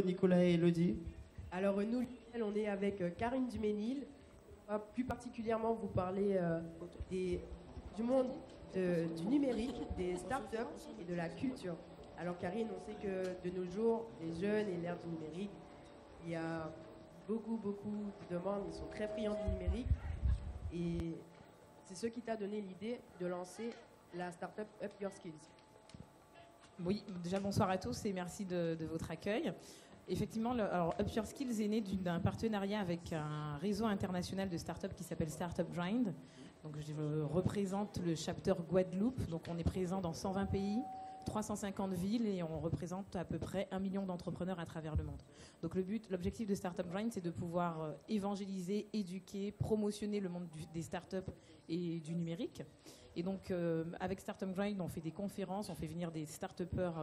Nicolas et Elodie. Alors nous, on est avec Karine Duménil. On va plus particulièrement vous parler du monde du numérique, des startups et de la culture. Alors Karine, on sait que de nos jours, les jeunes et l'ère du numérique, il y a beaucoup de demandes, ils sont très friands du numérique. Et c'est ce qui t'a donné l'idée de lancer la startup Up Your Skills. Oui, déjà bonsoir à tous et merci de votre accueil. Effectivement, alors Up Your Skills est né d'un partenariat avec un réseau international de startups qui s'appelle Startup Grind. Donc je représente le chapter Guadeloupe. Donc on est présent dans 120 pays, 350 villes et on représente à peu près 1 million d'entrepreneurs à travers le monde. Donc l'objectif de Startup Grind, c'est de pouvoir évangéliser, éduquer, promotionner le monde des startups et du numérique. Et donc, avec Startup Grind, on fait des conférences, on fait venir des start-upers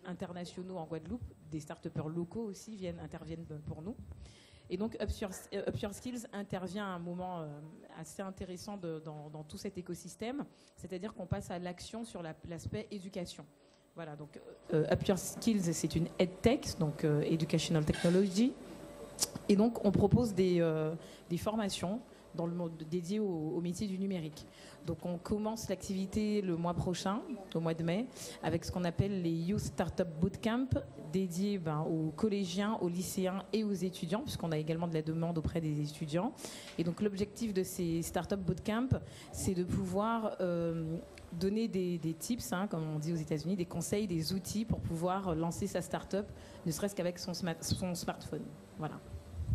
internationaux en Guadeloupe, des start-upers locaux aussi interviennent pour nous. Et donc, Up Your Skills intervient à un moment assez intéressant dans tout cet écosystème, c'est-à-dire qu'on passe à l'action sur l'aspect éducation. Voilà, donc Up Your Skills, c'est une EdTech, donc Educational Technology. Et donc, on propose des formations dans le monde dédié au métier du numérique. Donc on commence l'activité le mois prochain, au mois de mai, avec ce qu'on appelle les Youth Startup Bootcamp, dédiés aux collégiens, aux lycéens et aux étudiants, puisqu'on a également de la demande auprès des étudiants. Et donc l'objectif de ces Startup Bootcamp, c'est de pouvoir donner des tips, comme on dit aux États-Unis, des conseils, des outils pour pouvoir lancer sa startup, ne serait-ce qu'avec son smartphone. Voilà.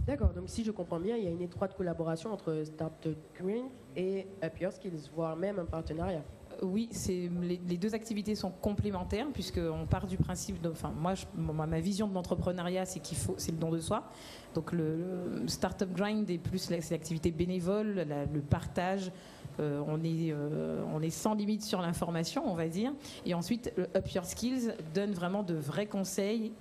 D'accord, donc si je comprends bien, il y a une étroite collaboration entre Startup Grind et Up Your Skills, voire même un partenariat. Oui, les deux activités sont complémentaires puisqu'on part du principe ma vision de l'entrepreneuriat, c'est le don de soi. Donc le Startup Grind est plus l'activité bénévole, le partage. On est sans limite sur l'information, on va dire. Et ensuite, Up Your Skills donne vraiment de vrais conseils,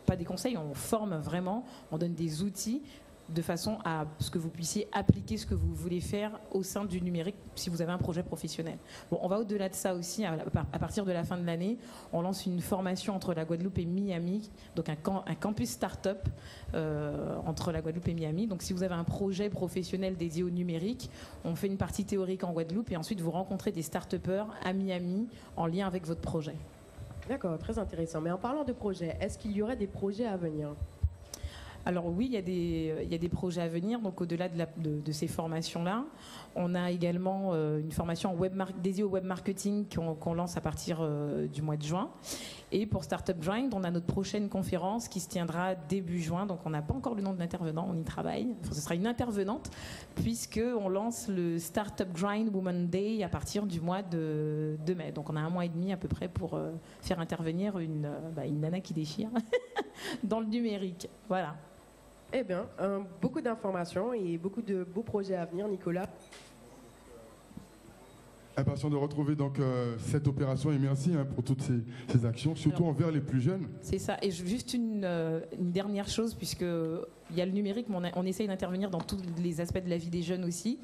pas des conseils, on forme vraiment, on donne des outils de façon à ce que vous puissiez appliquer ce que vous voulez faire au sein du numérique si vous avez un projet professionnel. Bon, on va au-delà de ça aussi. À partir de la fin de l'année, on lance une formation entre la Guadeloupe et Miami, donc un campus start-up entre la Guadeloupe et Miami. Donc si vous avez un projet professionnel dédié au numérique, on fait une partie théorique en Guadeloupe et ensuite vous rencontrez des start-upers à Miami en lien avec votre projet. D'accord, très intéressant. Mais en parlant de projets, est-ce qu'il y aurait des projets à venir ? Alors oui, il y a des projets à venir. Donc au-delà de ces formations-là, on a également une formation dédiée au web marketing qu'on lance à partir du mois de juin. Et pour Startup Grind, on a notre prochaine conférence qui se tiendra début juin. Donc on n'a pas encore le nom de l'intervenant, on y travaille. Enfin, ce sera une intervenante puisqu'on lance le Startup Grind Women Day à partir du mois de mai. Donc on a 1 mois et demi à peu près pour faire intervenir une nana qui déchire dans le numérique. Voilà. Eh bien, beaucoup d'informations et beaucoup de beaux projets à venir, Nicolas. Impatient de retrouver donc cette opération et merci pour toutes ces actions, surtout envers les plus jeunes. C'est ça. Et juste une dernière chose, puisque il y a le numérique, mais on essaye d'intervenir dans tous les aspects de la vie des jeunes aussi.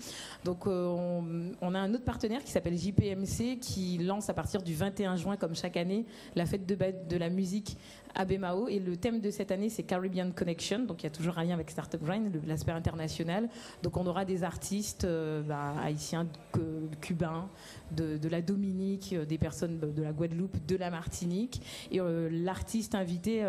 Donc on a un autre partenaire qui s'appelle JPMC qui lance à partir du 21 juin, comme chaque année, la fête de la musique à Bemao. Et le thème de cette année, c'est Caribbean Connection. Donc il y a toujours un lien avec Startup Grind, l'aspect international. Donc on aura des artistes haïtiens, cubains, de la Dominique, des personnes de la Guadeloupe, de la Martinique. Et l'artiste invité,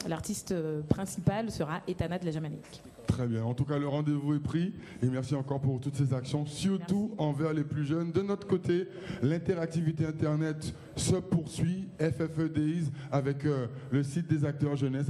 l'artiste principal sera Etana de la Jamaïque. Très bien. En tout cas, le rendez-vous est pris et merci encore pour toutes ces actions, surtout envers les plus jeunes. De notre côté, l'interactivité Internet se poursuit, FFE Days, avec le site des acteurs jeunesse.